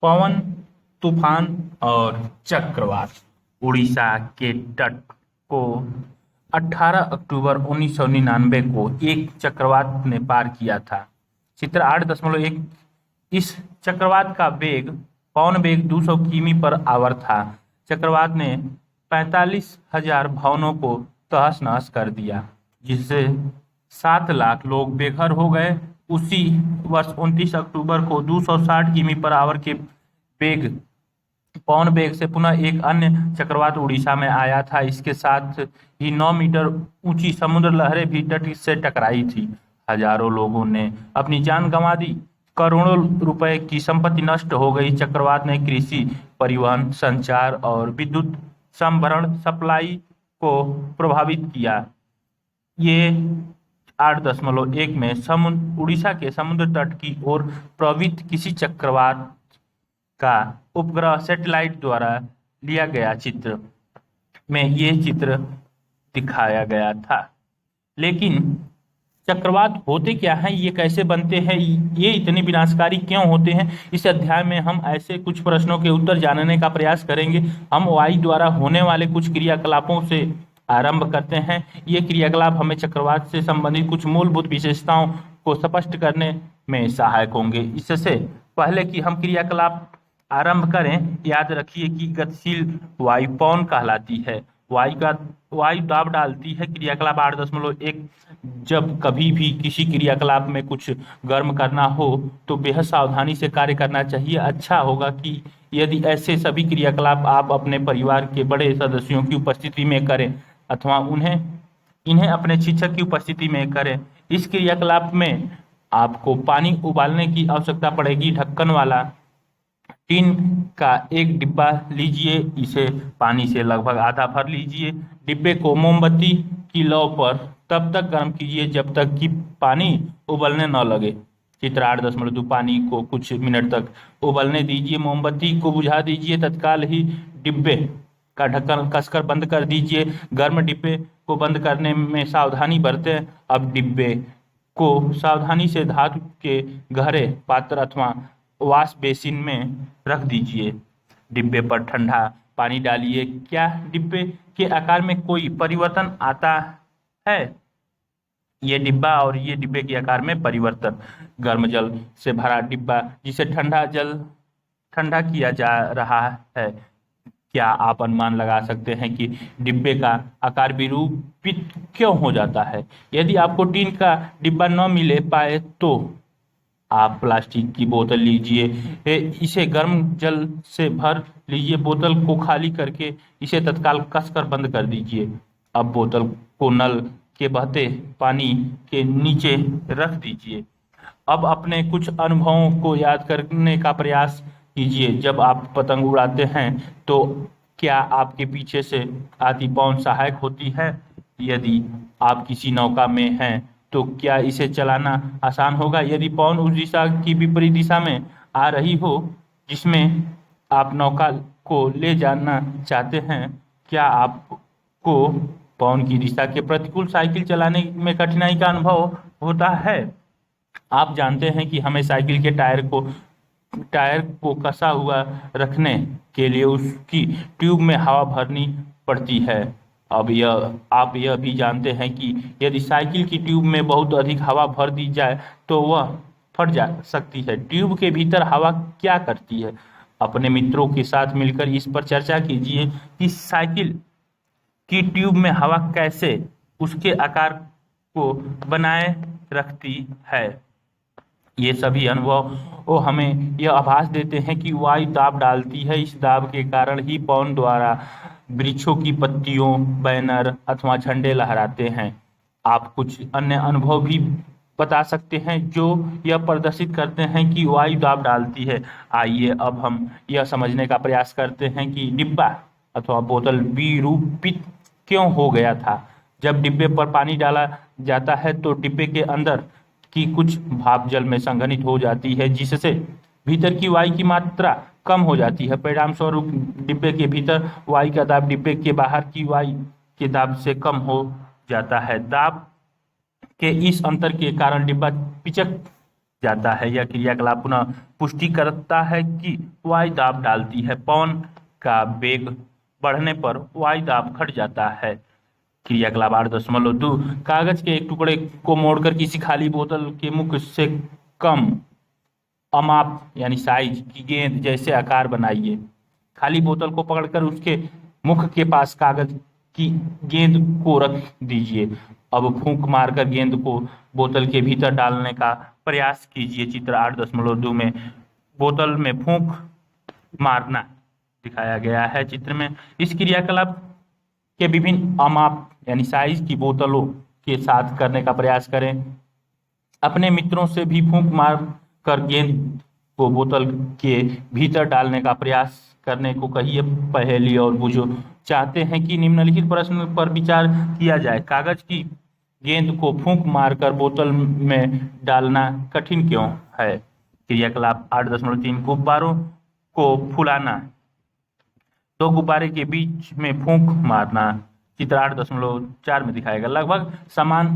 पवन, तूफान और चक्रवात उड़ीसा के तट को 18 अक्टूबर 1999 को एक चक्रवात ने पार किया था। चित्र 8.1। इस चक्रवात का वेग पवन वेग 200 किमी पर आवर था। चक्रवात ने 45,000 भवनों को तहस नहस कर दिया, जिससे 7 लाख लोग बेघर हो गए। उसी वर्ष 29 अक्टूबर को 260 किमी पर आवर के वेग पवन वेग से पुनः एक अन्य चक्रवात उड़ीसा में आया था। इसके साथ ही 9 मीटर ऊंची समुद्र लहरें भी तट से टकराई थी। हजारों लोगों ने अपनी जान गंवा दी, करोड़ों रुपए की संपत्ति नष्ट हो गई। चक्रवात ने कृषि, परिवहन, संचार और विद्युत संभरण सप्लाई को प्रभावित किया। ये 8.1 में उड़ीसा के समुद्र तट की ओर प्रवृत्त किसी चक्रवात का उपग्रह सैटेलाइट द्वारा लिया गया चित्र में ये चित्र दिखाया गया था। लेकिन चक्रवात होते क्या हैं, ये कैसे बनते हैं, ये इतने विनाशकारी क्यों होते हैं? इस अध्याय में हम ऐसे कुछ प्रश्नों के उत्तर जानने का प्रयास करेंगे। हम वायु द्वारा होने वाले कुछ क्रियाकलापों से आरंभ करते हैं। ये क्रियाकलाप हमें चक्रवात से संबंधित कुछ मूलभूत विशेषताओं को स्पष्ट करने में सहायक होंगे। इससे पहले कि हम क्रियाकलाप आरंभ करें, याद रखिए कि गतिशील वायु पवन कहलाती है। वायु दाब डालती है। क्रियाकलाप 8.1। जब कभी भी किसी क्रियाकलाप में कुछ गर्म करना हो तो बेहद सावधानी से कार्य करना चाहिए। अच्छा होगा कि यदि ऐसे सभी क्रियाकलाप आप अपने परिवार के बड़े सदस्यों की उपस्थिति में करें अथवा इन्हें अपने शिक्षक की उपस्थिति में करें। इस क्रियाकलाप में आपको पानी उबालने की आवश्यकता पड़ेगी। ढक्कन वाला टीन का एक डिब्बा लीजिए, इसे पानी से लगभग आधा भर लीजिए। डिब्बे को मोमबत्ती की लौ पर तब तक गर्म कीजिए जब तक कि पानी उबलने न लगे। चित्र 8.2। पानी को कुछ मिनट तक उबलने दीजिए। मोमबत्ती को बुझा दीजिए। तत्काल ही डिब्बे का ढक्कन कसकर बंद कर दीजिए। गर्म डिब्बे को बंद करने में सावधानी बरतें। अब डिब्बे को सावधानी से धातु के गहरे पात्र अथवा वॉश बेसिन में रख दीजिए। डिब्बे पर ठंडा पानी डालिए। क्या डिब्बे के आकार में कोई परिवर्तन आता है? ये डिब्बा और ये डिब्बे के आकार में परिवर्तन। गर्म जल से भरा डिब्बा जिसे ठंडा किया जा रहा है। क्या आप अनुमान लगा सकते हैं कि डिब्बे का आकार विरूपित क्यों हो जाता है? यदि आपको टीन का डिब्बा न मिले पाए तो आप प्लास्टिक की बोतल लीजिए। इसे गर्म जल से भर लीजिए। बोतल को खाली करके इसे तत्काल कसकर बंद कर दीजिए। अब बोतल को नल के बहते पानी के नीचे रख दीजिए। अब अपने कुछ अनुभवों को याद करने का प्रयास कीजिए। जब आप पतंग उड़ाते हैं तो क्या आपके पीछे से आती पवन सहायक होती है? यदि आप किसी नौका में हैं तो क्या इसे चलाना आसान होगा? यदि पवन उस दिशा की विपरीत दिशा में आ रही हो जिसमें आप नौका को ले जाना चाहते हैं, क्या आपको पवन की दिशा के प्रतिकूल साइकिल चलाने में कठिनाई का अनुभव होता है? आप जानते हैं कि हमें साइकिल के टायर को कसा हुआ रखने के लिए उसकी ट्यूब में हवा भरनी पड़ती है। अब आप यह भी जानते हैं कि यदि साइकिल की ट्यूब में बहुत अधिक हवा भर दी जाए तो वह फट जा सकती है। ट्यूब के भीतर हवा क्या करती है? अपने मित्रों के साथ मिलकर इस पर चर्चा कीजिए कि साइकिल की ट्यूब में हवा कैसे उसके आकार को बनाए रखती है। ये सभी अनुभव वो हमें यह आभास देते हैं कि वायु दाब डालती है। इस दाब के कारण ही पवन द्वारा वृक्षों की पत्तियों, बैनर अथवा झंडे लहराते हैं। आप कुछ अन्य अनुभव भी बता सकते हैं जो यह प्रदर्शित करते हैं कि वायु दाब डालती है। आइए अब हम यह समझने का प्रयास करते हैं कि डिब्बा अथवा बोतल विरूपित क्यों हो गया था। जब डिब्बे पर पानी डाला जाता है तो डिब्बे के अंदर की कुछ भाप जल में संघनित हो जाती है, जिससे भीतर की वायु की मात्रा कम हो जाती है। परिणाम स्वरूप डिब्बे के भीतर वायु का दाब डिब्बे के बाहर की वायु के दाब से कम हो जाता है। दाब के इस अंतर के कारण डिब्बा पिचक जाता है। यह क्रियाकलाप पुनः पुष्टि करता है कि वायु दाब डालती है। पवन का वेग बढ़ने पर वायु दाब घट जाता है। क्रियाकलाप 8.2 कागज के एक टुकड़े को मोड़कर किसी खाली बोतल के मुख से कम अमाप यानी साइज की गेंद जैसे आकार बनाइए। खाली बोतल को पकड़कर उसके मुख के पास कागज की गेंद को रख दीजिए। अब फूंक मारकर गेंद को बोतल के भीतर डालने का प्रयास कीजिए। चित्र 8.2 में बोतल में फूंक मारना दिखाया गया है। चित्र में इस क्रियाकलाप के विभिन्न अमाप यानी साइज की बोतलों के साथ करने का प्रयास करें। अपने मित्रों से भी फूंक मार कर गेंद को बोतल के भीतर डालने का प्रयास करने को कहिए। पहेली और बुझो चाहते हैं कि निम्नलिखित प्रश्न पर विचार किया जाए। कागज की गेंद को फूंक मारकर बोतल में डालना कठिन क्यों है? क्रियाकलाप 8.3 गुब्बारों को फुलाना। दो गुब्बारे के बीच में फूंक मारना। चित्र 8.4 में दिखाया गया। लगभग समान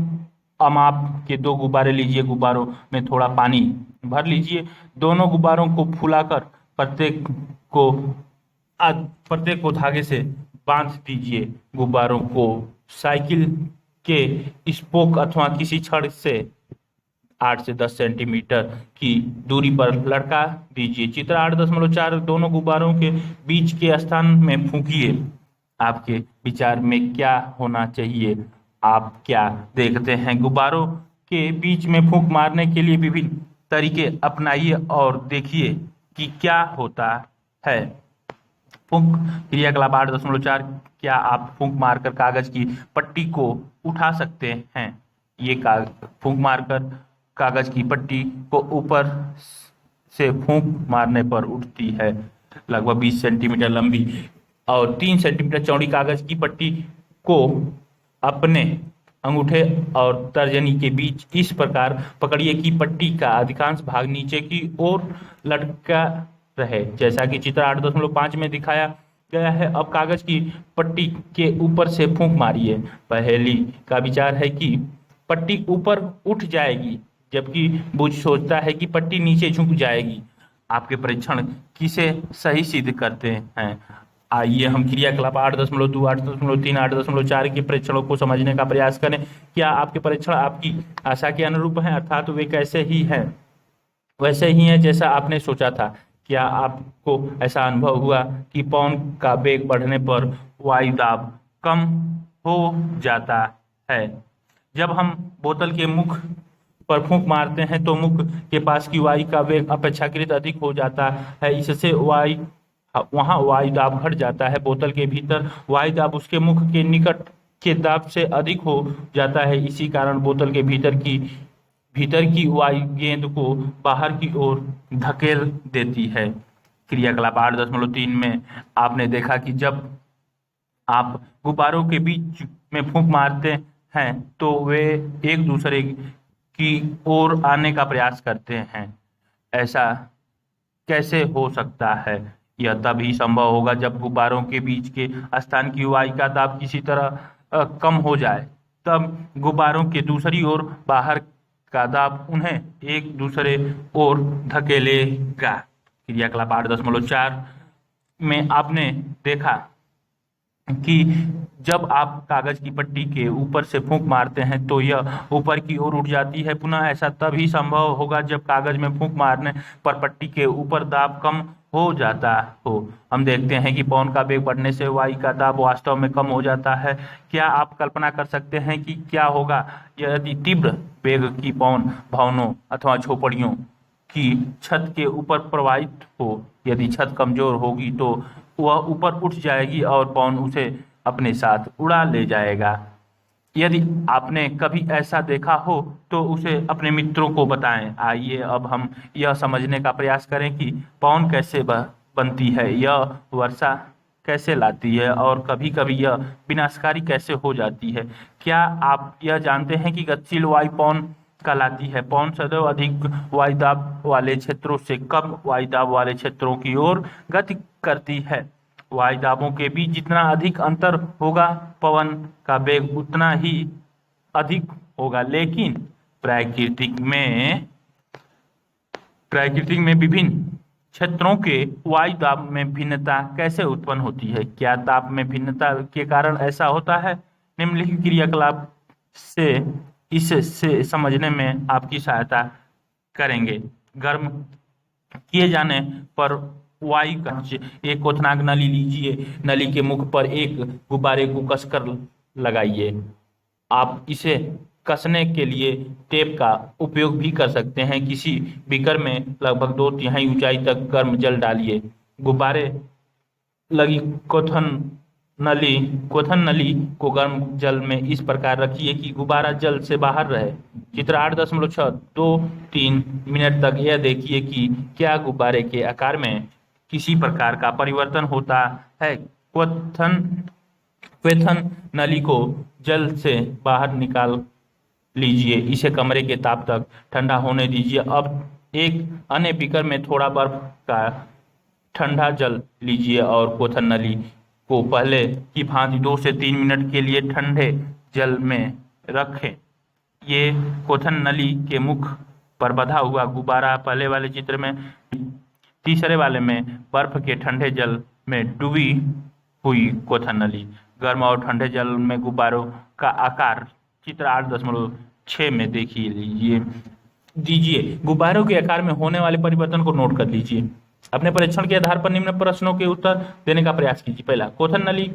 अमाप के दो गुब्बारे लीजिए। गुब्बारों में थोड़ा पानी भर लीजिए। दोनों गुब्बारों को फुलाकर प्रत्येक को धागे से बांध दीजिए। गुब्बारों को साइकिल के स्पोक अथवा किसी छड़ से 8 से 10 सेंटीमीटर की दूरी पर लटका दीजिए। चित्र 8.4 दोनों गुब्बारों के बीच के स्थान में फूंकिए। आपके विचार में क्या होना चाहिए? आप क्या देखते हैं? गुब्बारों के बीच में फूंक मारने के लिए विभिन्न तरीके अपनाइए और देखिए कि क्या होता है। फूंक क्रियाकलाप 8.4 क्या आप फूंक मारकर कागज की पट्टी को उठा सकते हैं? ये फूंक मारकर कागज की पट्टी को ऊपर से फूंक मारने पर उठती है। लगभग 20 सेंटीमीटर लंबी और 3 सेंटीमीटर चौड़ी कागज की पट्टी को अपने अंगूठे और तर्जनी के बीच इस प्रकार पकड़िए कि पट्टी का अधिकांश भाग नीचे की ओर लटका रहे, जैसा कि चित्र 8.5 में दिखाया गया है। अब कागज की पट्टी के ऊपर से फूंक मारिए। पहेली का विचार है कि पट्टी ऊपर उठ जाएगी, जबकि बुझ सोचता है कि पट्टी नीचे झुक जाएगी। आपके परीक्षण किसे सही सिद्ध करते हैं? आइए हम क्रियाकलाप 8.2, 8.3, 8.4 के परीक्षणों को समझने का प्रयास करें। क्या आपके परीक्षण आपकी आशा के अनुरूप हैं, अर्थात वे वैसे ही हैं जैसा आपने सोचा था? क्या आपको ऐसा अनुभव हुआ कि पवन का वेग बढ़ने पर वायु दाब कम हो जाता है? जब हम बोतल के मुख पर फूंक मारते हैं तो मुख के पास की वायु का वेग अपेक्षाकृत अधिक हो जाता है। इससे वहां वायु दाब घट जाता है। बोतल के भीतर वायु दाब उसके मुख के निकट के दाब से अधिक हो जाता है। इसी कारण बोतल के भीतर की वायु गेंद को बाहर की ओर धकेल देती है। क्रियाकलाप 8.3 में आपने देखा कि जब आप गुब्बारों के बीच में फूंक मारते हैं तो वे एक दूसरे की ओर आने का प्रयास करते हैं। ऐसा कैसे हो सकता है? यह तभी संभव होगा जब गुब्बारों के बीच के स्थान की वायु का दाब किसी तरह कम हो जाए। तब गुब्बारों के दूसरी ओर बाहर का दाब उन्हें एक दूसरे ओर धकेलेगा। क्रियाकलाप 8.4 में आपने देखा कि जब आप कागज की पट्टी के ऊपर से फूंक मारते हैं तो यह ऊपर की ओर उठ जाती है। पुनः ऐसा तभी संभव होगा जब कागज में फूंक मारने पर पट्टी के ऊपर दाब कम हो जाता हो। हम देखते हैं कि पवन का वेग बढ़ने से वायु का दाब वास्तव में कम हो जाता है। क्या आप कल्पना कर सकते हैं कि क्या होगा यदि तीव्र वेग की पवन भवनों अथवा झोपड़ियों की छत के ऊपर प्रवाहित हो? यदि छत कमजोर होगी तो वह ऊपर उठ जाएगी और पवन उसे अपने साथ उड़ा ले जाएगा। यदि आपने कभी ऐसा देखा हो तो उसे अपने मित्रों को बताएं। आइए अब हम यह समझने का प्रयास करें कि पवन कैसे बनती है, यह वर्षा कैसे लाती है और कभी कभी यह विनाशकारी कैसे हो जाती है। क्या आप यह जानते हैं कि गतिशील वायु पवन कहलाती है? पवन सदैव अधिक वायु दाब वाले क्षेत्रों से कम वायु दाब वाले क्षेत्रों की ओर गति करती है। वायु दाबों के बीच जितना अधिक अंतर होगा पवन का वेग उतना ही अधिक होगा। लेकिन प्रकृति में प्राकृतिक में विभिन्न क्षेत्रों के वायु दाब में भिन्नता कैसे उत्पन्न होती है? क्या ताप में भिन्नता के कारण ऐसा होता है? निम्नलिखित क्रियाकलाप से इससे समझने में आपकी सहायता करेंगे। गर्म किए जाने पर वायु का एक क्वथनांक नली लीजिए, नली के मुख पर एक गुब्बारे को कसकर लगाइए। आप इसे कसने के लिए टेप का उपयोग भी कर सकते हैं। किसी बीकर में लगभग 2/3 ऊंचाई तक गर्म जल डालिए। गुब्बारे लगी क्वथन नली को गर्म जल में इस प्रकार रखिए कि गुब्बारा जल से बाहर रहे। चित्र 8.6 2-3 मिनट तक यह देखिए कि क्या गुब्बारे के आकार में किसी प्रकार का परिवर्तन होता है। क्वेथन नली को जल से बाहर निकाल लीजिए। इसे कमरे के ताप तक ठंडा होने दीजिए। अब एक अन्य बीकर में थोड़ा बर्फ का ठंडा जल लीजिए और क्वथन नली को पहले की भांति 2 से 3 मिनट के लिए ठंडे जल में रखें। ये क्वथन नली के मुख पर बंधा हुआ गुब्बारा पहले वाले चित्र में, तीसरे वाले में बर्फ के ठंडे जल में डूबी हुई क्वथन नली। गर्म और ठंडे जल में गुब्बारों का आकार चित्र 8.6 में दीजिए। गुब्बारों के आकार में होने वाले परिवर्तन को नोट कर लीजिए। अपने परीक्षण के आधार पर निम्न प्रश्नों के उत्तर देने का प्रयास कीजिए। पहला, क्वथन नली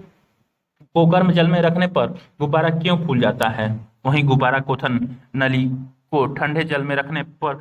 को गर्म जल में रखने पर गुब्बारा क्यों फूल जाता है? वहीं गुब्बारा क्वथन नली को ठंडे जल में रखने पर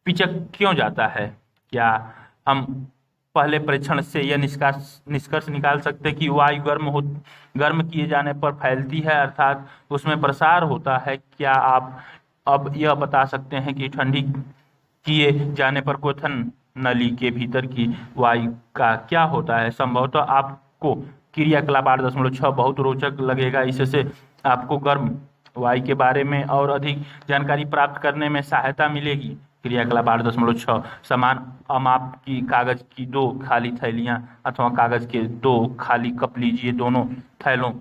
पिचक क्यों जाता है? क्या हम पहले परीक्षण से यह निष्कर्ष निकाल सकते हैं कि वायु गर्म किए जाने पर फैलती है, अर्थात उसमें प्रसार होता है? क्या आप अब यह बता सकते हैं कि ठंडी किए जाने पर क्वथन नली के भीतर की वायु का क्या होता है? संभवतः आपको क्रियाकलाप 8.6 बहुत रोचक लगेगा। इससे आपको गर्म वायु के बारे में और अधिक जानकारी प्राप्त करने में सहायता मिलेगी। क्रियाकलाप 8.6 समान अमाप की कागज की 2 खाली थैलियां अथवा कागज के 2 खाली कप लीजिए। दोनों थैलों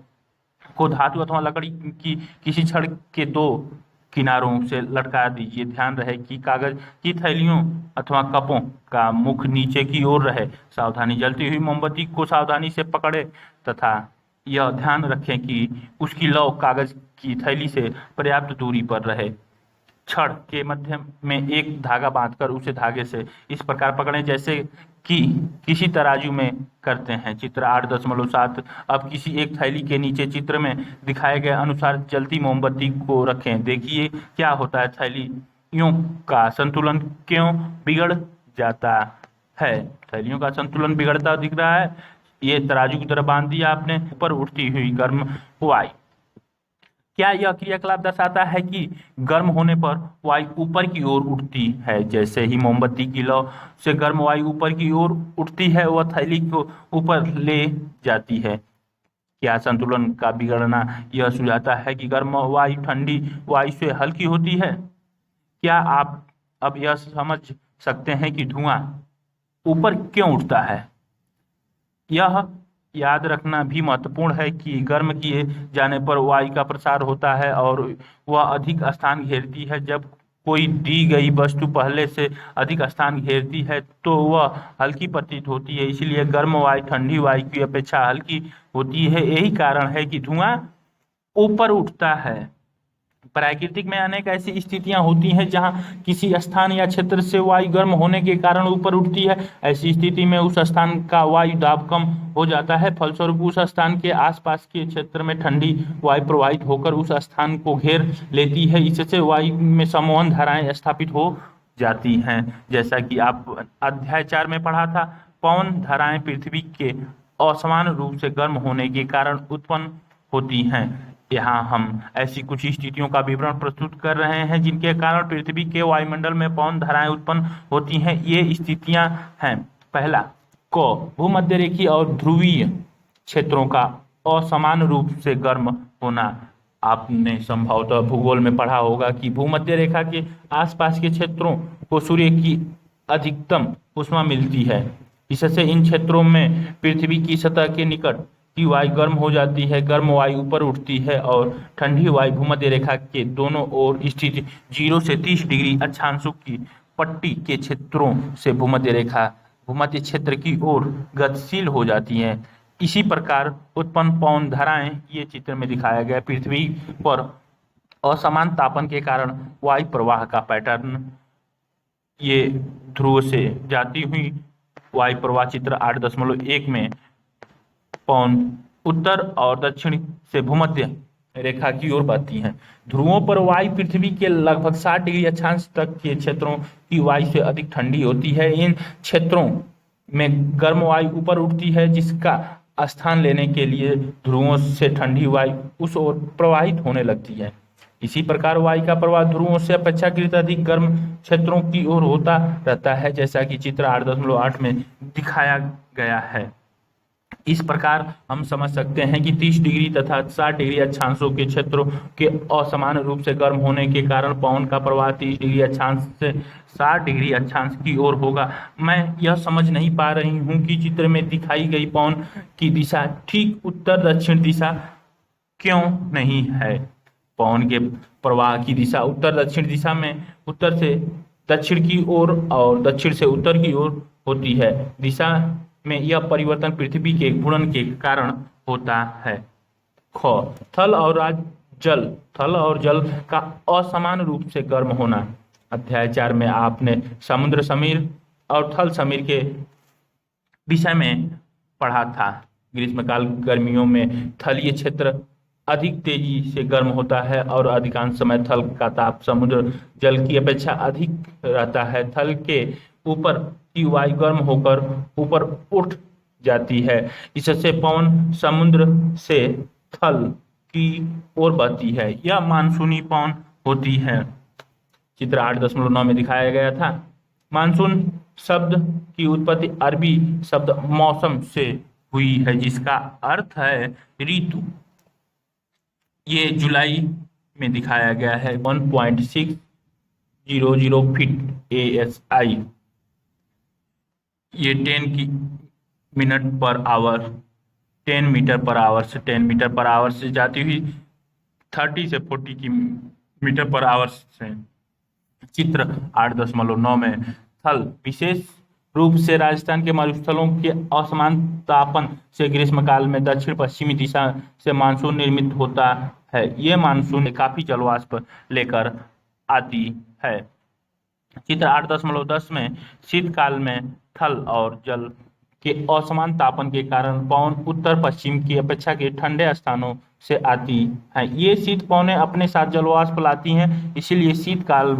को धातु अथवा लकड़ी की किसी छड़ के 2 किनारों से लटका दीजिए। ध्यान रहे कि कागज की थैलियों अथवा कपों का मुख नीचे की ओर रहे। सावधानी, जलती हुई मोमबत्ती को सावधानी से पकड़े तथा यह ध्यान रखें कि उसकी लौ कागज की थैली से पर्याप्त दूरी पर रहे। छड़ के मध्य में एक धागा बांधकर उसे धागे से इस प्रकार पकड़ें जैसे कि किसी तराजू में करते हैं। चित्र 8.7 अब किसी एक थैली के नीचे चित्र में दिखाए गए अनुसार जलती मोमबत्ती को रखें। देखिए क्या होता है। थैलियों का संतुलन क्यों बिगड़ जाता है? थैलियों का संतुलन बिगड़ता दिख रहा है। ये तराजू की तरह बांध दिया आपने। ऊपर उठती हुई गर्म वायु, क्या यह क्रियाकलाप दर्शाता है कि गर्म होने पर वायु ऊपर की ओर उठती है? जैसे ही मोमबत्ती की लौ से गर्म वायु ऊपर की ओर उठती है, वह थैली को ऊपर ले जाती है। क्या संतुलन का बिगड़ना यह सुझाता है कि गर्म वायु ठंडी वायु से हल्की होती है? क्या आप अब यह समझ सकते हैं कि धुआं ऊपर क्यों उठता है? यह याद रखना भी महत्वपूर्ण है कि गर्म किए जाने पर वायु का प्रसार होता है और वह अधिक स्थान घेरती है। जब कोई दी गई वस्तु पहले से अधिक स्थान घेरती है तो वह हल्की प्रतीत होती है। इसलिए गर्म वायु ठंडी वायु की अपेक्षा हल्की होती है। यही कारण है कि धुआं ऊपर उठता है। प्राकृतिक में अनेक ऐसी स्थितियां होती हैं जहां किसी स्थान या क्षेत्र से वायु गर्म होने के कारण ऊपर उठती है। ऐसी स्थिति में उस स्थान का वायु दाब कम हो जाता है। फलस्वरूप उस स्थान के आसपास के क्षेत्र में ठंडी वायु प्रवाहित होकर उस स्थान को घेर लेती है। इससे वायु में संवहन धाराएं स्थापित हो जाती हैं। जैसा कि आप अध्याय 4 में पढ़ा था, पवन धाराएं पृथ्वी के असमान रूप से गर्म होने के कारण उत्पन्न होती हैं। यहाँ हम ऐसी कुछ स्थितियों का विवरण प्रस्तुत कर रहे हैं जिनके कारण पृथ्वी के वायुमंडल में पवन धाराएं उत्पन्न होती हैं। ये स्थितियां हैं। पहला, भूमध्य रेखीय और ध्रुवीय क्षेत्रों का असमान रूप से गर्म होना। आपने संभवतः भूगोल में पढ़ा होगा कि भूमध्य रेखा के आसपास के क्षेत्रों को सूर्य की अधिकतम ऊष्मा मिलती है। इससे इन क्षेत्रों में पृथ्वी की सतह के निकट की वायु गर्म हो जाती है। गर्म वायु ऊपर उठती है और ठंडी वायु भूमध्य रेखा के दोनों ओर स्थित 0 से 30 डिग्री अक्षांशों की पट्टी के क्षेत्रों से भूमध्य रेखा भूमध्य क्षेत्र की ओर गतिशील हो जाती है। इसी प्रकार उत्पन्न पवन धाराएं ये चित्र में दिखाया गया पृथ्वी पर असमान तापन के कारण वायु प्रवाह का पैटर्न ये ध्रुव से जाती हुई वायु प्रवाह चित्र 8.1 में पवन उत्तर और दक्षिण से भूमध्य रेखा की ओर बढ़ती हैं। ध्रुवों पर वायु पृथ्वी के लगभग 60 डिग्री अक्षांश तक के क्षेत्रों की वायु से अधिक ठंडी होती है। इन क्षेत्रों में गर्म वायु ऊपर उठती है, जिसका स्थान लेने के लिए ध्रुवों से ठंडी वायु उस ओर प्रवाहित होने लगती है। इसी प्रकार वायु का प्रवाह ध्रुवों से अपेक्षाकृत अधिक गर्म क्षेत्रों की ओर होता रहता है, जैसा कि चित्र 8.8 में दिखाया गया है। इस प्रकार हम समझ सकते हैं कि 30 डिग्री तथा 60 डिग्री अक्षांशों के क्षेत्रों के असमान रूप से गर्म होने के कारण पवन का प्रवाह 30 डिग्री अक्षांश से 60 डिग्री अक्षांश की ओर होगा। मैं यह समझ नहीं पा रही हूँ कि चित्र में दिखाई गई पवन की दिशा ठीक उत्तर दक्षिण दिशा क्यों नहीं है। पवन के प्रवाह की दिशा उत्तर दक्षिण दिशा में उत्तर से दक्षिण की ओर और दक्षिण से उत्तर की ओर होती है। दिशा में यह परिवर्तन पृथ्वी के घूर्णन के कारण होता है। ख थल और जल का असमान रूप से गर्म होना। अध्याय 4 में आपने समुद्र समीर और थल समीर के विषय में पढ़ा था। ग्रीष्मकाल गर्मियों में थलीय क्षेत्र अधिक तेजी से गर्म होता है और अधिकांश समय थल का ताप समुद्र जल की अपेक्षा अधिक रहता है। थल के ऊपर की वायु गर्म होकर ऊपर उठ जाती है। इससे पवन समुद्र से थल की ओर बहती है। यह मानसूनी पवन होती है। चित्र 8.9 में दिखाया गया था। मानसून शब्द की उत्पत्ति अरबी शब्द मौसम से हुई है, जिसका अर्थ है ऋतु। ये जुलाई में दिखाया गया है। 1.600 फीट ASI। ये 10 मीटर पर आवर से 10 मीटर पर आवर से जाती हुई 30 से 40 मीटर पर आवर से। चित्र 8.9 में थल विशेष रूप से राजस्थान के मरुस्थलों के असमान तापन से ग्रीष्मकाल में दक्षिण पश्चिमी दिशा से मानसून निर्मित होता है। ये मानसून काफी जलवाष्प लेकर आती है। चित्र 8.10 में शीतकाल में थल और जल के असमान तापन के कारण पवन उत्तर पश्चिम की अपेक्षा के ठंडे स्थानों से आती है। ये शीत पवनें अपने साथ जलवाष्प लाती हैं, इसीलिए शीतकाल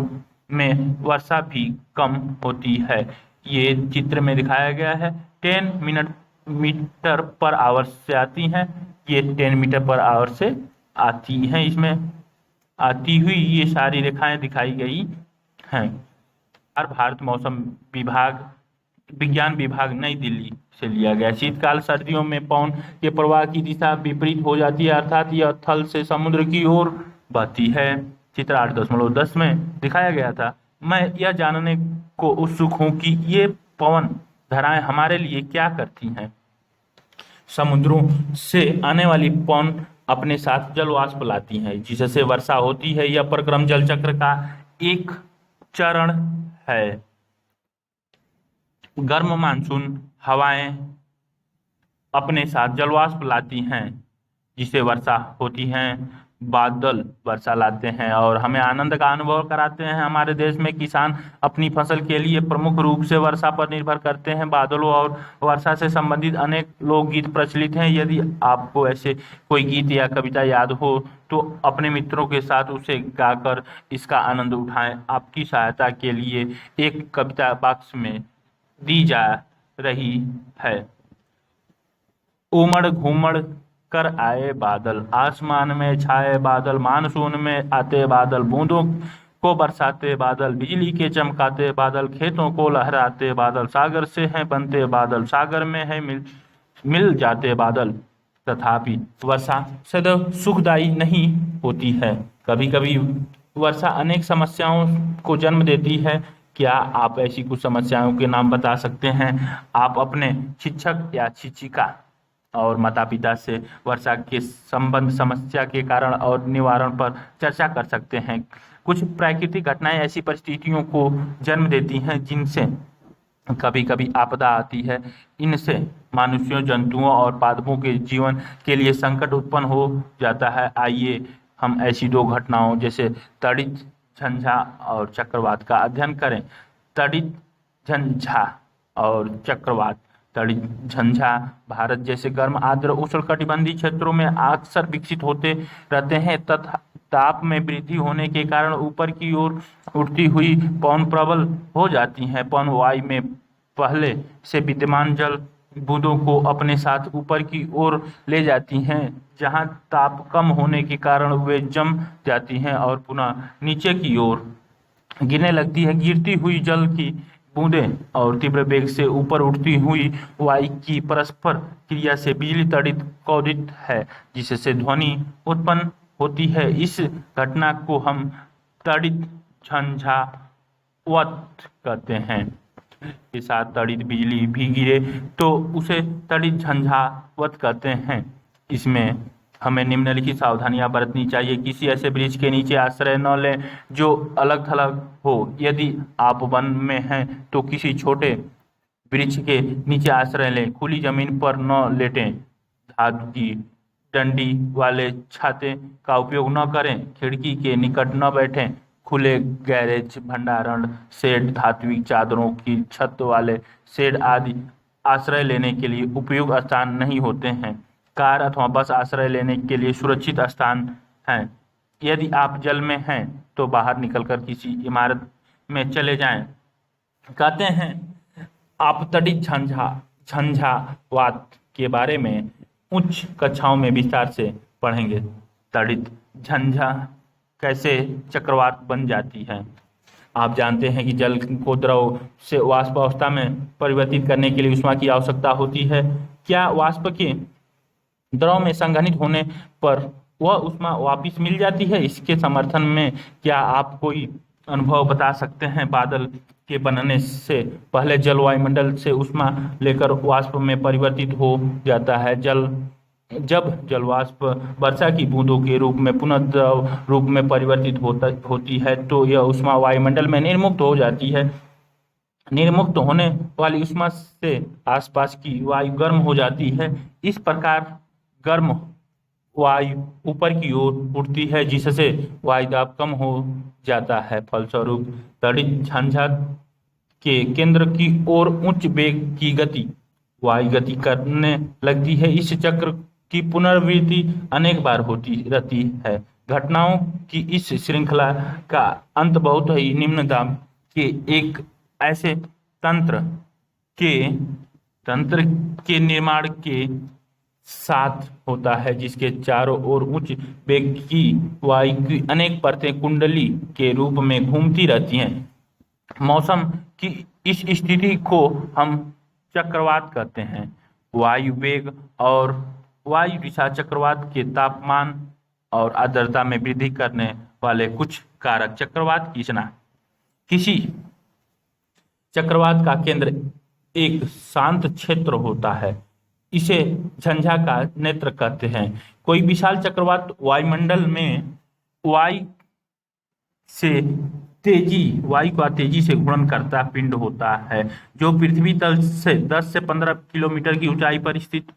में वर्षा भी कम होती है। ये चित्र में दिखाया गया है। 10 मीटर पर आवर से आती हैं। ये 10 मीटर पर आवर से आती हैं। इसमें आती हुई ये सारी रेखाएं दिखाई गई हैं। भारत मौसम विज्ञान विभाग नई दिल्ली से लिया गया। शीतकाल सर्दियों में पवन के प्रवाह की दिशा विपरीत हो जाती है, अर्थात यह थल से समुद्र की ओर बहती है। चित्र 8.10 में दिखाया गया था। मैं यह जानने को उत्सुक हूँ कि ये पवन धाराएं हमारे लिए क्या करती हैं। समुद्रों से आने वाली पवन अपने साथ जलवाष्प लाती हैं, जिससे वर्षा होती है। यह प्रक्रम जल चक्र का एक चरण है। गर्म मानसून हवाएं अपने साथ जलवाष्प लाती हैं, जिससे वर्षा होती है। बादल वर्षा लाते हैं और हमें आनंद का अनुभव कराते हैं। हमारे देश में किसान अपनी फसल के लिए प्रमुख रूप से वर्षा पर निर्भर करते हैं। बादलों और वर्षा से संबंधित अनेक लोकगीत प्रचलित हैं। यदि आपको ऐसे कोई गीत या कविता याद हो तो अपने मित्रों के साथ उसे गाकर इसका आनंद उठाएं। आपकी सहायता के लिए एक कविता बॉक्स में दी जा रही है। उमड़ घूमड़ कर आए बादल, आसमान में छाए बादल, मानसून में आते बादल, बूंदों को बरसाते बादल, बिजली के चमकाते बादल, खेतों को लहराते बादल, सागर से हैं बनते बादल, सागर में है मिल जाते बादल। तथापि वर्षा सदैव सुखदायी नहीं होती है। कभी कभी वर्षा अनेक समस्याओं को जन्म देती है। क्या आप ऐसी कुछ समस्याओं के नाम बता सकते हैं? आप अपने शिक्षक या शिक्षिका और माता पिता से वर्षा के संबंध समस्या के कारण और निवारण पर चर्चा कर सकते हैं। कुछ प्राकृतिक घटनाएं ऐसी परिस्थितियों को जन्म देती हैं जिनसे कभी कभी आपदा आती है। इनसे मनुष्यों, जंतुओं और पादपों के जीवन के लिए संकट उत्पन्न हो जाता है। आइए हम ऐसी दो घटनाओं जैसे तड़ित झंझा और चक्रवात का अध्ययन करें। तड़ित झंझा और चक्रवात। तड़ित झंझा भारत जैसे गर्म, आर्द्र, उष्णकटिबंधीय क्षेत्रों में अक्सर विकसित होते रहते हैं तथा ताप में वृद्धि होने के कारण ऊपर की ओर उठती हुई पवन प्रबल हो जाती हैं। पवन वायु में पहले से विद्यमान जल बूंदों को अपने साथ ऊपर की ओर ले जाती हैं, जहां ताप कम होने के कारण वे जम जाती हैं और पुनः नीचे की ओर गिरने लगती है। गिरती हुई जल की बूंदें और तीव्र वेग से ऊपर उठती हुई वायु की परस्पर क्रिया से बिजली तड़ित कौदित है, जिससे ध्वनि उत्पन्न होती है। इस घटना को हम तड़ित झंझावात कहते हैं। के साथ तड़ित बिजली भी गिरे तो उसे तड़ित झंझावात कहते हैं। इसमें हमें निम्नलिखित सावधानियां बरतनी चाहिए। किसी ऐसे वृक्ष के नीचे आश्रय न लें जो अलग थलग हो। यदि आप वन में हैं तो किसी छोटे वृक्ष के नीचे आश्रय लें। खुली जमीन पर न लेटें। धातु की डंडी वाले छाते का उपयोग न करें। खिड़की के निकट न बैठें। खुले गैरेज, भंडारण शेड, धात्विक चादरों की छत वाले शेड आदि आश्रय लेने के लिए उपयुक्त स्थान नहीं होते हैं। कार अथवा बस आश्रय लेने के लिए सुरक्षित स्थान हैं। यदि आप जल में हैं तो बाहर निकलकर किसी इमारत में चले जाएं। कहते हैं आप तड़ित झंझावात के बारे में उच्च कक्षाओं में विस्तार से पढ़ेंगे। तड़ित झंझा कैसे चक्रवात बन जाती है। आप जानते हैं कि जल को द्रव से वाष्प अवस्था में परिवर्तित करने के लिए ऊष्मा की आवश्यकता होती है। क्या वाष्प के द्रव में संघनित होने पर वह ऊष्मा वापस मिल जाती है? इसके समर्थन में क्या आप कोई अनुभव बता सकते हैं? बादल के बनने से पहले जल वायुमंडल से ऊष्मा लेकर वाष्प में परिवर्तित हो जाता है। जब जलवाष्प वर्षा की बूंदों के रूप में पुनः द्रव रूप में परिवर्तित होती है तो यह ऊष्मा वायुमंडल में निर्मुक्त हो जाती है। निर्मुक्त होने वाली ऊष्मा से आसपास की वायु गर्म हो जाती है। इस प्रकार गर्म वायु ऊपर की ओर उठती है, जिससे वायु दाब कम हो जाता है। फलस्वरूप तड़ित झंझा के केंद्र की ओर उच्च वेग की गति वायु गति करने लगती है। इस चक्र की पुनरावृत्ति अनेक बार होती रहती है। घटनाओं की इस श्रृंखला का अंत बहुत ही निम्न दाब के एक ऐसे तंत्र के निर्माण के साथ होता है जिसके चारों ओर उच्च वेग की वायु की अनेक परतें कुंडली के रूप में घूमती रहती हैं। मौसम की इस स्थिति को हम चक्रवात कहते हैं। वायु वेग और वायु दिशा चक्रवात के तापमान और आर्द्रता में वृद्धि करने वाले कुछ कारक। चक्रवात की रचना। किसी चक्रवात का केंद्र एक शांत क्षेत्र होता है। इसे झंझा का नेत्र कहते हैं। कोई विशाल चक्रवात वायुमंडल में वायु का तेजी से घूर्णन करता पिंड होता है, जो पृथ्वी तल से 10 से 15 किलोमीटर की ऊंचाई पर स्थित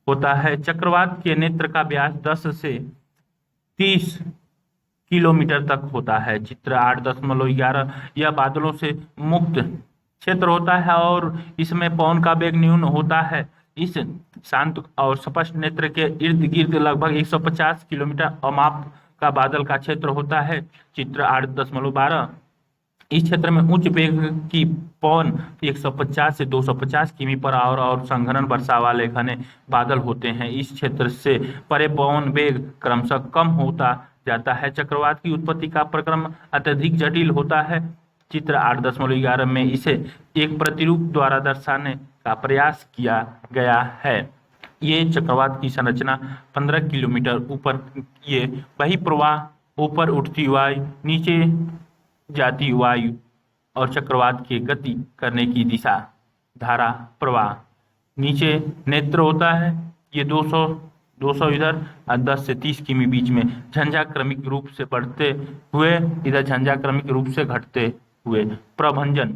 होता है। चक्रवात के नेत्र का व्यास 10 से 30 किलोमीटर तक होता है। चित्र 8.11। यह बादलों से मुक्त क्षेत्र होता है और इसमें पवन का वेग न्यून होता है। इस शांत और स्पष्ट नेत्र के इर्द गिर्द लगभग 150 किलोमीटर अमाप का बादल का क्षेत्र होता है। चित्र 8.12। इस क्षेत्र में उच्च वेग की पवन 150 से 250 किमी पर आवर और संघनन वर्षा वाले घने बादल होते हैं। इस क्षेत्र से परे पवन वेग क्रमशः कम होता जाता है। चक्रवात की उत्पत्ति का प्रक्रम अत्यधिक जटिल होता है। चित्र 8.11 में इसे एक प्रतिरूप द्वारा दर्शाने का प्रयास किया गया है। ये चक्रवात की संरचना 15 किलोमीटर ऊपर ये वही प्रवाह ऊपर उठती वायु, नीचे जाती वायु और चक्रवात के गति करने की दिशा, धारा प्रवाह। नीचे नेत्र होता है। ये 200 200 इधर और 10 से 30 किमी बीच में झंझा क्रमिक रूप से बढ़ते हुए इधर झंझा क्रमिक रूप से घटते हुए। प्रभंजन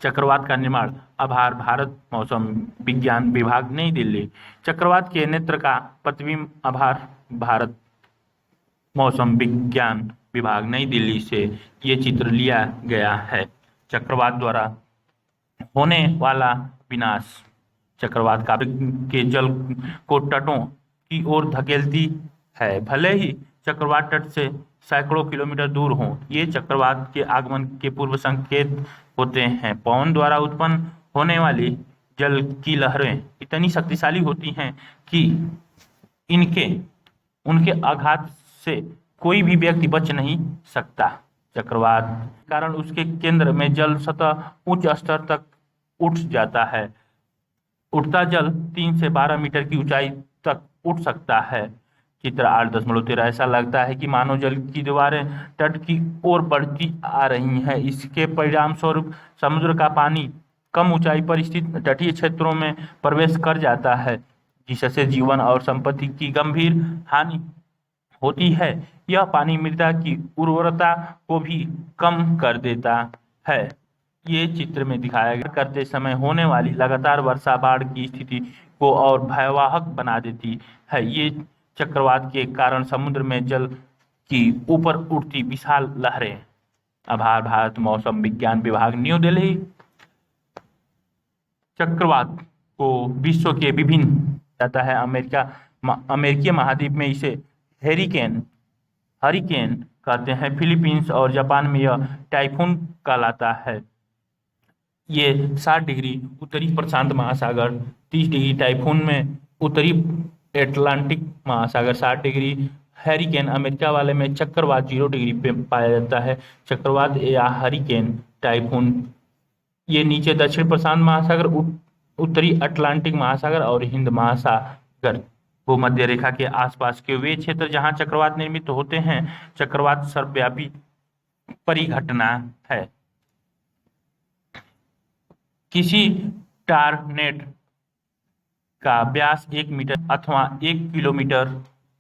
चक्रवात का निर्माण आभार भारत मौसम विज्ञान विभाग नई दिल्ली। चक्रवात के नेत्र का प्रतिबिंब आभार भारत मौसम विज्ञान विभाग नई दिल्ली से ये चित्र लिया गया है। चक्रवात द्वारा होने वाला विनाश। चक्रवात काव्य के जल को तटों की ओर धकेलती है। भले ही चक्रवात तट से सैकड़ों किलोमीटर दूर हो, ये चक्रवात के आगमन के पूर्व संकेत होते हैं। पवन द्वारा उत्पन्न होने वाली जल की लहरें इतनी शक्तिशाली होती हैं कि इनके उनके आघात से कोई भी व्यक्ति बच नहीं सकता। चक्रवात के कारण उसके केंद्र में जल सतह उच्च स्तर तक उठ जाता है। उठता जल 3 से 12 मीटर की ऊंचाई तक उठ सकता है। चित्र 8.13 ऐसा लगता है कि मानव जल की दीवारें तट की ओर बढ़ती आ रही हैं। इसके परिणाम स्वरूप समुद्र का पानी कम ऊंचाई पर स्थित तटीय क्षेत्रों में प्रवेश कर जाता है, जिससे जीवन और संपत्ति की गंभीर हानि होती है। यह पानी मृदा की उर्वरता को भी कम कर देता है। ये चित्र में दिखाया गया करते समय होने वाली लगातार वर्षा बाढ़ की स्थिति को और भयावह बना देती है। ये चक्रवात के कारण समुद्र में जल की ऊपर उठती विशाल लहरें। आभार भारत मौसम विज्ञान विभाग न्यू दिल्ली। चक्रवात को विश्व के विभिन्न जाता है। अमेरिकी महाद्वीप में इसे हरिकेन कहते हैं। फिलीपींस और जापान में यह टाइफून कहलाता है। ये 60 डिग्री उत्तरी प्रशांत महासागर, 30 डिग्री टाइफून में उत्तरी अटलांटिक महासागर, 60 डिग्री हरिकेन अमेरिका वाले में चक्रवात 0 डिग्री पे पाया जाता है। चक्रवात या हरिकेन टाइफून ये नीचे दक्षिण प्रशांत महासागर, उत्तरी अटलांटिक महासागर और हिंद महासागर भूमध्य रेखा के आसपास के वे क्षेत्र जहां चक्रवात निर्मित होते हैं। चक्रवात सर्वव्यापी परिघटना है। किसी टॉर्नेडो का व्यास 1 मीटर अथवा 1 किलोमीटर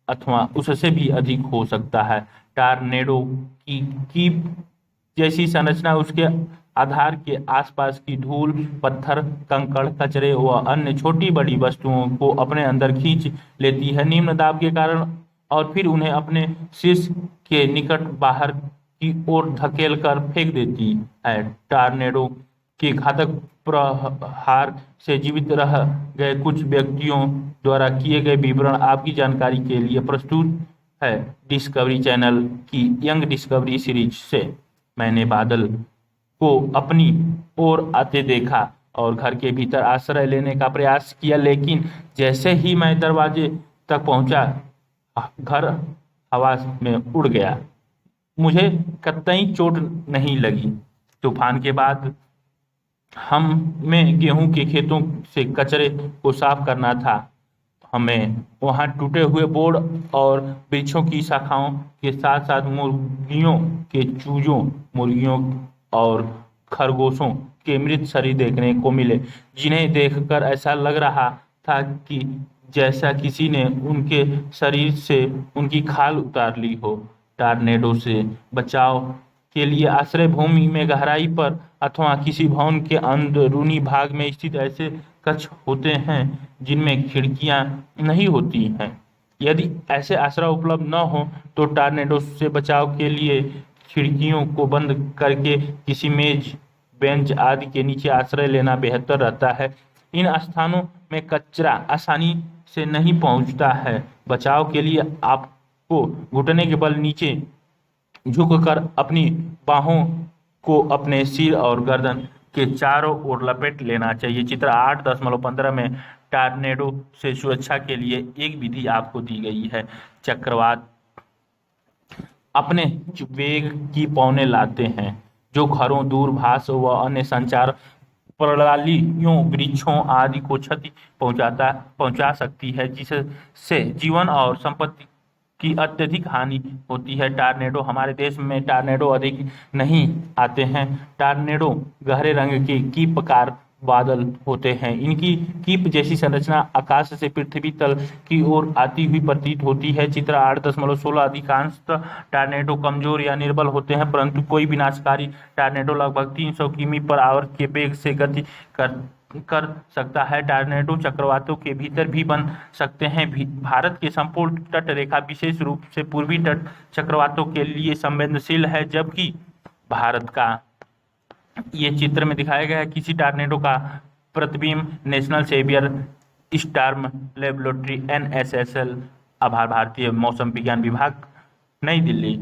अथवा उससे भी अधिक हो सकता है। टॉर्नेडो की जैसी संरचना उसके आधार के आसपास की धूल, पत्थर, कंकड़, कचरे व अन्य छोटी बड़ी वस्तुओं को अपने अंदर खींच लेती है निम्न दाब के कारण और फिर उन्हें अपने शीर्ष के निकट बाहर की ओर धकेल कर फेंक देती है। टॉर्नेडो के घातक प्रहार से जीवित रह गए कुछ व्यक्तियों द्वारा किए गए विवरण आपकी जानकारी के लिए प्रस्तुत है। डिस्कवरी चैनल की यंग डिस्कवरी सीरीज से मैंने बादल को अपनी ओर आते देखा और घर के भीतर आश्रय लेने का प्रयास किया, लेकिन जैसे ही मैं दरवाजे तक पहुंचा, घर हवा में उड़ गया। मुझे कतई चोट नहीं लगी। तूफान के बाद हमें गेहूं के खेतों से कचरे को साफ करना था। हमें वहां टूटे हुए बोर्ड और वृक्षों की शाखाओं के साथ साथ मुर्गियों के चूजों, मुर्गियों और खरगोशों के मृत शरीर देखने को मिले, जिन्हें देखकर ऐसा लग रहा था कि जैसा किसी ने उनके शरीर से उनकी खाल उतार ली हो। टॉर्नेडो से बचाव के लिए आश्रय भूमि में गहराई पर अथवा किसी भवन के अंदरूनी भाग में स्थित ऐसे कक्ष होते हैं जिनमें खिड़कियां नहीं होती हैं। यदि ऐसे आश्रय उपलब्ध न हो तो टॉर्नेडो से बचाव के लिए खिड़कियों को बंद करके किसी मेज, बेंच आदि के नीचे आश्रय लेना बेहतर रहता है। इन स्थानों में कचरा आसानी से नहीं पहुंचता है। बचाव के लिए आपको घुटने के बल नीचे झुककर अपनी बाहों को अपने सिर और गर्दन के चारों ओर लपेट लेना चाहिए। चित्र 8.15 में टॉर्नेडो से सुरक्षा के लिए एक विधि आपको दी गई है। चक्रवात अपने वेग की पौने लाते हैं जो घरों, दूरभाष व अन्य संचार प्रणालियों, वृक्षों आदि को क्षति पहुंचा सकती है, जिससे जीवन और संपत्ति की अत्यधिक हानि होती है। टॉर्नेडो हमारे देश में टॉर्नेडो अधिक नहीं आते हैं। टॉर्नेडो गहरे रंग की प्रकार बादल होते हैं। इनकी कीप जैसी संरचना आकाश से पृथ्वी तल की ओर आती हुई प्रतीत होती है। चित्र 8.16 अधिकांशतः टॉर्नेडो कमजोर या निर्बल होते हैं, परंतु कोई विनाशकारी टॉर्नेडो लगभग 300 किमी पर आवर के वेग से गति कर सकता है। टॉर्नेडो चक्रवातों के भीतर भी बन सकते हैं। भारत के संपूर्ण तट रेखा विशेष रूप से पूर्वी तट चक्रवातों के लिए संवेदनशील है, जबकि भारत का ये चित्र में दिखाया गया है किसी टॉर्नेडो का प्रतिबिंब National Severe Storm Laboratory NSSL। आभार भारतीय मौसम विज्ञान विभाग, नई दिल्ली।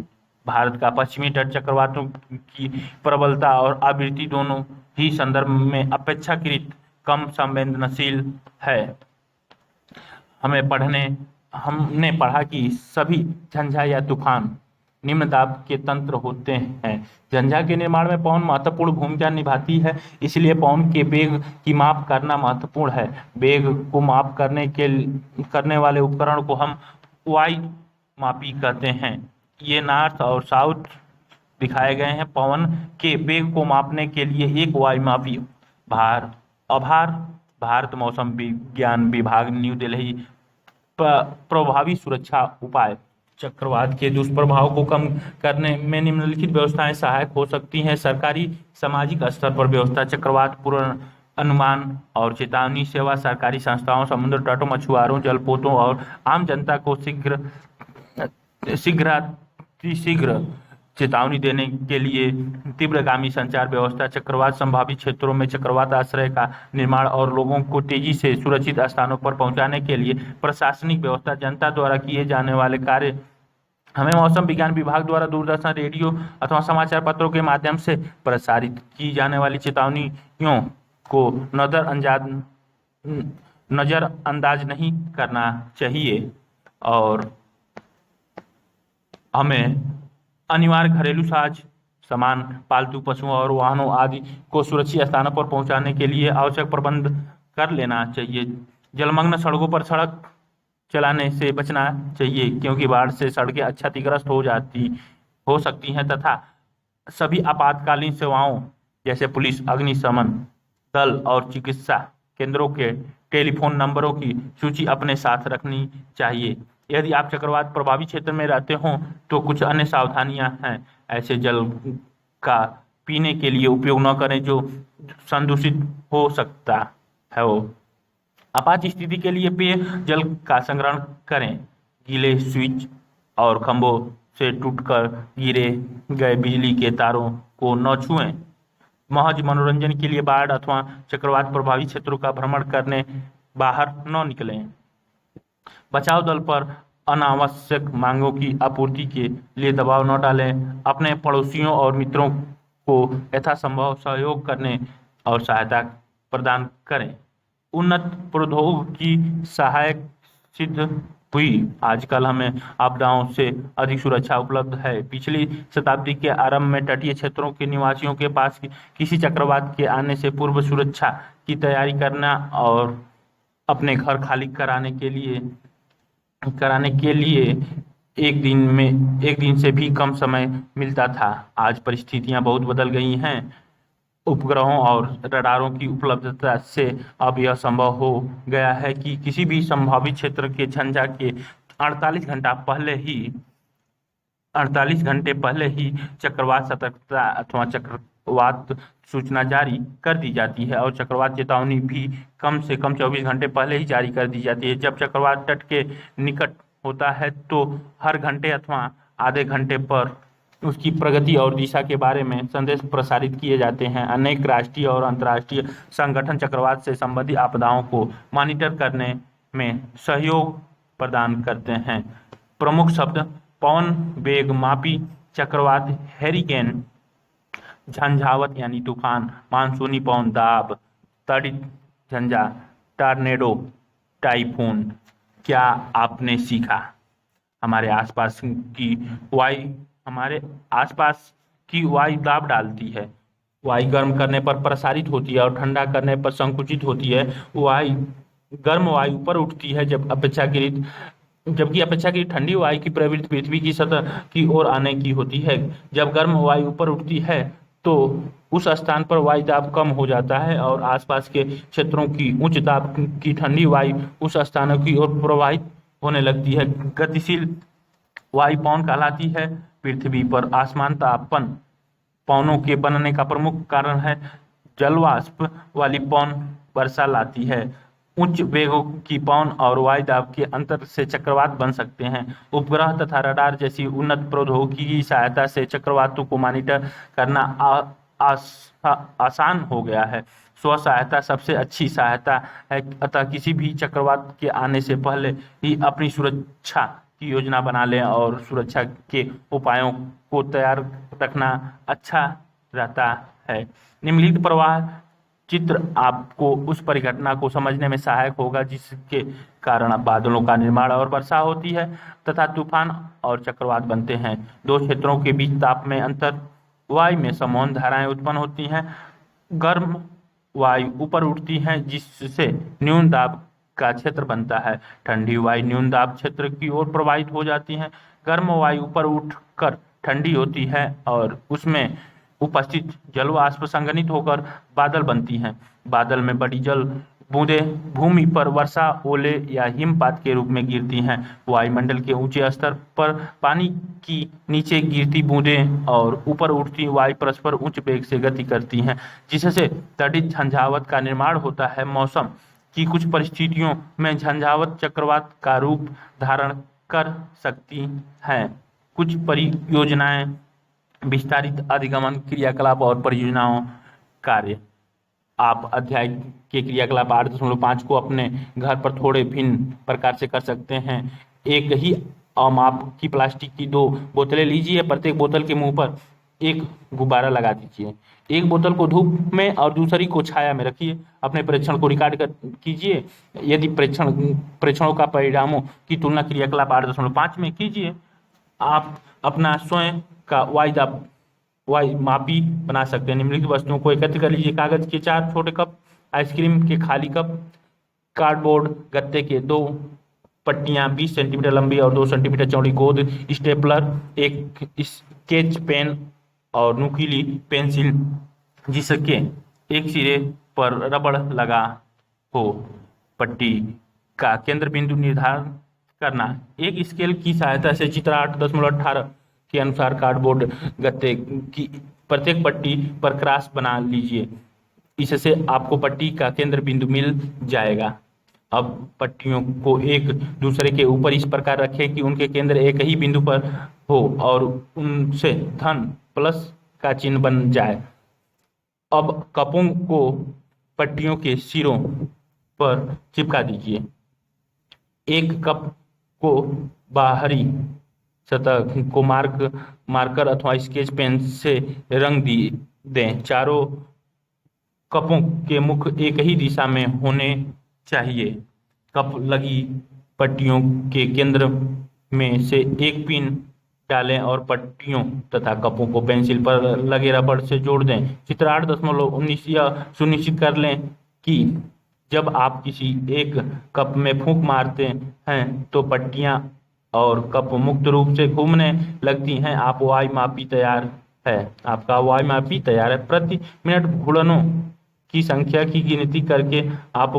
भारत का पश्चिमी तट चक्रवातों की प्रबलता और आवृत्ति दोनों ही संदर्भ में अपेक्षाकृत कम संवेदनशील है। हमने पढ़ा कि सभी झंझा या तूफान निम्न दाब के तंत्र होते हैं। झंझा के निर्माण में पवन महत्वपूर्ण भूमिका निभाती है, इसलिए पवन के वेग की माप करना महत्वपूर्ण है। वेग को माप करने वाले उपकरण को हम वायु मापी कहते हैं। ये नॉर्थ और साउथ दिखाए गए हैं। पवन के वेग को मापने के लिए एक वायु मापी आभार भारत मौसम विज्ञान विभाग, न्यू दिल्ली। प्रभावी सुरक्षा उपाय। चक्रवात के दुष्प्रभाव को कम करने में निम्नलिखित व्यवस्थाएं सहायक हो सकती हैं। सरकारी सामाजिक स्तर पर व्यवस्था। चक्रवात पूर्व अनुमान और चेतावनी सेवा सरकारी संस्थाओं, समुद्र तटों, मछुआरों, जलपोतों और आम जनता को शीघ्र चेतावनी देने के लिए तीव्रगामी संचार व्यवस्था। चक्रवात संभावित क्षेत्रों में चक्रवात आश्रय का निर्माण और लोगों को तेजी से सुरक्षित स्थानों पर पहुंचाने के लिए प्रशासनिक व्यवस्था। जनता द्वारा किए जाने वाले कार्य। हमें मौसम विज्ञान विभाग द्वारा दूरदर्शन, रेडियो अथवा समाचार पत्रों के माध्यम से प्रसारित की जाने वाली चेतावनियों को नजरअंदाज नहीं करना चाहिए और हमें अनिवार्य घरेलू सामान, पालतू पशुओं और वाहनों आदि को सुरक्षित स्थानों पर पहुंचाने के लिए आवश्यक प्रबंध कर लेना चाहिए। जलमग्न सड़कों पर सड़क चलाने से बचना चाहिए, क्योंकि बाढ़ से सड़कें क्षतिग्रस्त हो सकती हैं तथा सभी आपातकालीन सेवाओं जैसे पुलिस, अग्निशमन दल और चिकित्सा केंद्रों के टेलीफोन नंबरों की सूची अपने साथ रखनी चाहिए। यदि आप चक्रवात प्रभावित क्षेत्र में रहते हो तो कुछ अन्य सावधानियां हैं। ऐसे जल का पीने के लिए उपयोग न करें जो संदूषित हो सकता है। आपात स्थिति के लिए पेय जल का संग्रहण करें। गीले स्विच और खंभों से टूटकर गिरे गए बिजली के तारों को न छुएं। महज मनोरंजन के लिए बाढ़ अथवा चक्रवात प्रभावित क्षेत्रों का भ्रमण करने बाहर न निकलें। बचाव दल पर अनावश्यक मांगों की आपूर्ति के लिए दबाव न डालें। अपने पड़ोसियों और मित्रों को यथासंभव सहयोग करने और सहायता प्रदान करें। उन्नत प्रौद्योगिकी सहायक सिद्ध हुई। आजकल हमें आपदाओं से अधिक सुरक्षा उपलब्ध है। पिछली शताब्दी के आरंभ में तटीय क्षेत्रों के निवासियों के पास किसी चक्रवात के आने से पूर्व सुरक्षा की तैयारी करना और अपने घर खाली कराने के लिए एक दिन से भी कम समय मिलता था। आज परिस्थितियां बहुत बदल गई हैं। उपग्रहों और रडारों की उपलब्धता से अब यह संभव हो गया है कि किसी भी संभावित क्षेत्र के झंझा के 48 घंटे पहले ही चक्रवात सतर्कता अथवा चक्रवात सूचना जारी कर दी जाती है और चक्रवात चेतावनी भी कम से कम 24 घंटे पहले ही जारी कर दी जाती है। जब चक्रवात तट के निकट होता है तो हर घंटे अथवा आधे घंटे पर उसकी प्रगति और दिशा के बारे में संदेश प्रसारित किए जाते हैं। अनेक राष्ट्रीय और अंतर्राष्ट्रीय संगठन चक्रवात से संबंधित आपदाओं को मॉनिटर करने में सहयोग प्रदान करते हैं। प्रमुख शब्द: पवन वेग मापी चक्रवात, हैरिकेन, झंझावत यानी तूफान, मानसूनी पवन दाब, तड़ित झंझा, टॉर्नेडो, टाइफून। क्या आपने सीखा? हमारे आसपास की वायु दाब डालती है। वायु गर्म करने पर प्रसारित होती है और ठंडा करने पर संकुचित होती है। गर्म वायु ऊपर उठती है जबकि अपेक्षाकृत ठंडी वायु की प्रवृत्ति पृथ्वी की सतह की ओर आने की होती है। जब गर्म वायु ऊपर उठती है तो उस स्थान पर वायु दाब कम हो जाता है और आसपास के क्षेत्रों की उच्च दाब की ठंडी वायु उस स्थानों की ओर प्रवाहित होने लगती है। गतिशील वायु पवन कहलाती है। पृथ्वी पर आसमान तापन पवनों के बनने का प्रमुख कारण है। जलवाष्प वाली पवन वर्षा लाती है। उच्च वेगों की पवन और वायु दाब के अंतर से चक्रवात बन सकते हैं। उपग्रह तथा रडार जैसी उन्नत प्रौद्योगिकी की सहायता से चक्रवातों को मॉनिटर करना आसान हो गया है। स्व सहायता सबसे अच्छी सहायता है, अतः किसी भी चक्रवात के आने से पहले ही अपनी सुरक्षा की योजना बना लें और सुरक्षा के उपायों को तैयार रखना अच्छा रहता है। निम्नलिखित प्रवाह चित्र आपको उस परिघटना को समझने में सहायक होगा जिसके कारण बादलों का निर्माण और वर्षा होती है तथा तूफान और चक्रवात बनते हैं। दो क्षेत्रों के बीच ताप में अंतर, वायु में समोहन धाराएं उत्पन्न होती हैं। गर्म वायु ऊपर उठती है जिससे न्यून दाब का क्षेत्र बनता है। ठंडी वायु न्यून दाब क्षेत्र की ओर प्रवाहित हो जाती है। गर्म वायु ऊपर उठकर ठंडी होती है और उसमें उपस्थित जल वाष्प संघनित होकर बादल बनती हैं। बादल में बड़ी जल बूंदें भूमि पर वर्षा, ओले या हिमपात के रूप में गिरती हैं। वायुमंडल के ऊंचे स्तर पर पानी की नीचे गिरती बूंदें और ऊपर उठती वायु परस्पर उच्च वेग से गति करती हैं, जिससे तड़ित झंझावात का निर्माण होता है। मौसम की कुछ परिस्थितियों में झंझावात चक्रवात का रूप धारण कर सकती हैं। कुछ परियोजनाएं विस्तारित अधिगमन क्रियाकलाप और परियोजनाओं कार्य। आप अध्याय के क्रियाकलाप 8.5 को अपने घर पर थोड़े भिन्न प्रकार से कर सकते हैं। एक ही माप की प्लास्टिक की 2 बोतलें लीजिए। प्रत्येक बोतल के मुंह पर एक गुब्बारा लगा दीजिए। एक बोतल को धूप में और दूसरी को छाया में रखिए। अपने परीक्षण को रिकॉर्ड कीजिए। यदि परीक्षणों का परिणामों की तुलना क्रियाकलाप 8.5 में कीजिए। आप अपना स्वयं का वायु मापी बना सकते हैं। निम्नलिखित वस्तुओं को एकत्र कर लीजिए। कागज के 4 छोटे कप, आइसक्रीम के खाली कप, कार्डबोर्ड गत्ते के 2 पट्टियां 20 सेंटीमीटर लंबी और 2 सेंटीमीटर चौड़ी गोंद, स्टेपलर, एक स्केच पेन और नुकीली पेंसिल जिसके एक सिरे पर रबड़ लगा हो। पट्टी का केंद्र बिंदु निर्धारण करना। एक स्केल की सहायता से चित्र 8.18 के अनुसार कार्डबोर्ड गत्ते की प्रत्येक पट्टी पर क्रॉस बना लीजिए। इससे आपको पट्टी का केंद्र बिंदु मिल जाएगा। अब पट्टियों को एक दूसरे के ऊपर इस प्रकार रखें कि उनके केंद्र एक ही बिंदु पर हो और उनसे धन प्लस का चिन्ह बन जाए। अब कपों को पट्टियों के सिरों पर चिपका दीजिए। एक कप को बाहरी सतह को मार्कर अथवा स्केच पेन से रंग दें। चारों कपों के मुख एक ही दिशा में होने चाहिए। कप लगी पट्टियों के केंद्र में से एक पिन डालें और पट्टियों तथा कपों को पेंसिल पर लगे रबड़ से जोड़ दें। चित्र 8.19 यह सुनिश्चित कर लें कि जब आप किसी एक कप में फूंक मारते हैं तो पट्टियां और कप मुक्त रूप से घूमने लगती हैं। आपका वायु मापी तैयार है। प्रति मिनट घूर्णनों की संख्या की गिनती करके आप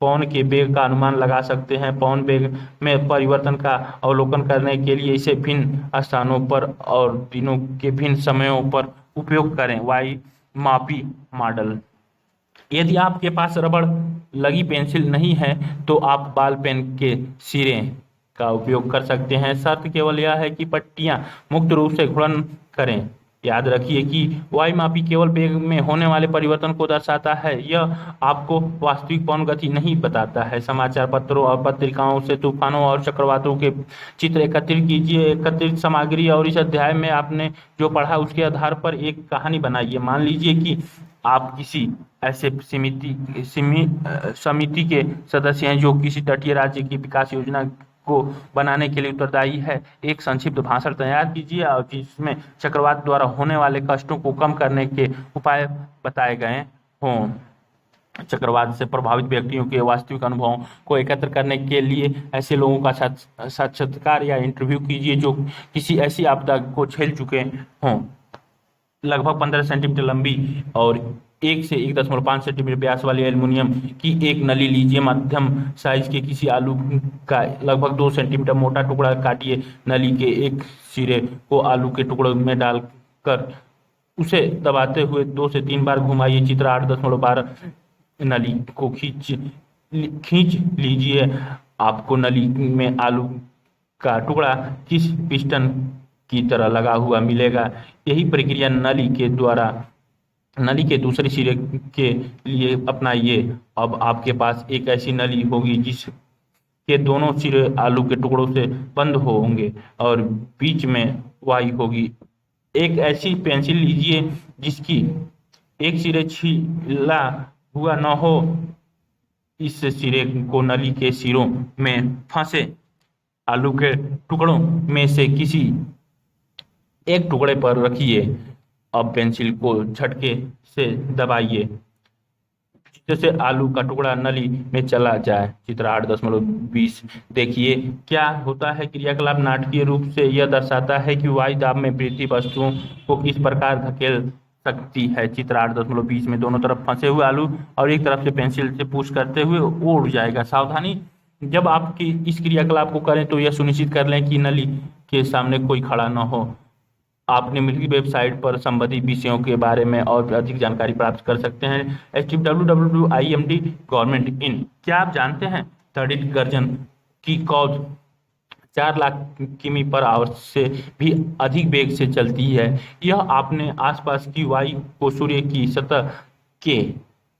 पवन के वेग का अनुमान लगा सकते हैं। पवन वेग में परिवर्तन का अवलोकन करने के लिए इसे भिन्न स्थानों पर और दिनों के भिन्न समयों पर उपयोग करें। वायु मापी मॉडल। यदि आपके पास रबड़ लगी पेंसिल नहीं है तो आप बॉल पेन के सिरे का उपयोग कर सकते हैं। शर्त केवल यह है कि पट्टियां मुक्त रूप से घूर्णन करें। याद रखिए कि वायुमापी केवल वेग में होने वाले परिवर्तन को दर्शाता है, यह आपको वास्तविक पवन गति नहीं बताता है। समाचार पत्रों और पत्रिकाओं से तूफानों और चक्रवातों के चित्र एकत्रित कीजिए। एकत्रित सामग्री और इस अध्याय में आपने जो पढ़ा उसके आधार पर एक कहानी बनाइए। मान लीजिए कि आप किसी ऐसे समिति के सदस्य हैं जो किसी तटीय राज्य की विकास योजना को बनाने के लिए उत्तरदायी है। एक संक्षिप्त भाषण तैयार कीजिए और जिसमें चक्रवात द्वारा होने वाले कष्टों को कम करने के उपाय बताए गए हों। चक्रवात से प्रभावित व्यक्तियों के वास्तविक अनुभवों को एकत्र करने के लिए ऐसे लोगों का साक्षात्कार या इंटरव्यू कीजिए जो किसी ऐसी आपदा को झेल चुके हों। लगभग 15 सेंटीमीटर लंबी और 1 से 1.5 सेंटीमीटर व्यास वाली एल्युमिनियम की एक नली लीजिए। मध्यम साइज के किसी आलू का लगभग 2 सेंटीमीटर मोटा टुकड़ा काटिए। नली के एक सिरे को आलू के टुकड़ों में डालकर उसे दबाते हुए 2 से 3 बार घुमाइए। चित्र 8.12 नली को खींच लीजिए। आपको नली में आलू का टुकड़ा किस पिस्टन की तरह लगा हुआ मिलेगा। यही प्रक्रिया नली के दूसरे सिरे के लिए अपनाइए। अब आपके पास एक ऐसी नली होगी जिसके दोनों सिरे आलू के टुकड़ों से बंद होंगे और बीच में वाई होगी। एक ऐसी पेंसिल लीजिए जिसकी एक सिरे छिला हुआ न हो। इस सिरे को नली के सिरों में फंसे आलू के टुकड़ों में से किसी एक टुकड़े पर रखिए। अब पेंसिल को झटके से दबाइए जिससे आलू का टुकड़ा नली में चला जाए। चित्र 8.20 देखिए क्या होता है। क्रियाकलाप नाटकीय रूप से यह दर्शाता है कि वायु दाब में वृद्धि वस्तुओं को किस प्रकार धकेल सकती है। चित्र 8.20 में दोनों तरफ फंसे हुए आलू और एक तरफ से पेंसिल से पुश करते हुए उड़ जाएगा। सावधानी, जब आपकी इस क्रियाकलाप को करें तो यह सुनिश्चित कर लें कि नली के सामने कोई खड़ा न हो। आप निम्नलिखित की वेबसाइट पर संबंधित विषयों के बारे में और अधिक जानकारी प्राप्त कर सकते हैं। www.imd government in. क्या आप जानते हैं तड़ित गर्जन की कौज 4 लाख किमी पर आवर से भी अधिक वेग से चलती है। यह अपने आसपास की वायु को सूर्य की सतह के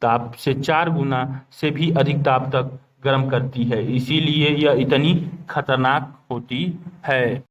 ताप से 4 गुना से भी अधिक ताप तक गर्म करती है, इसीलिए यह इतनी खतरनाक होती है।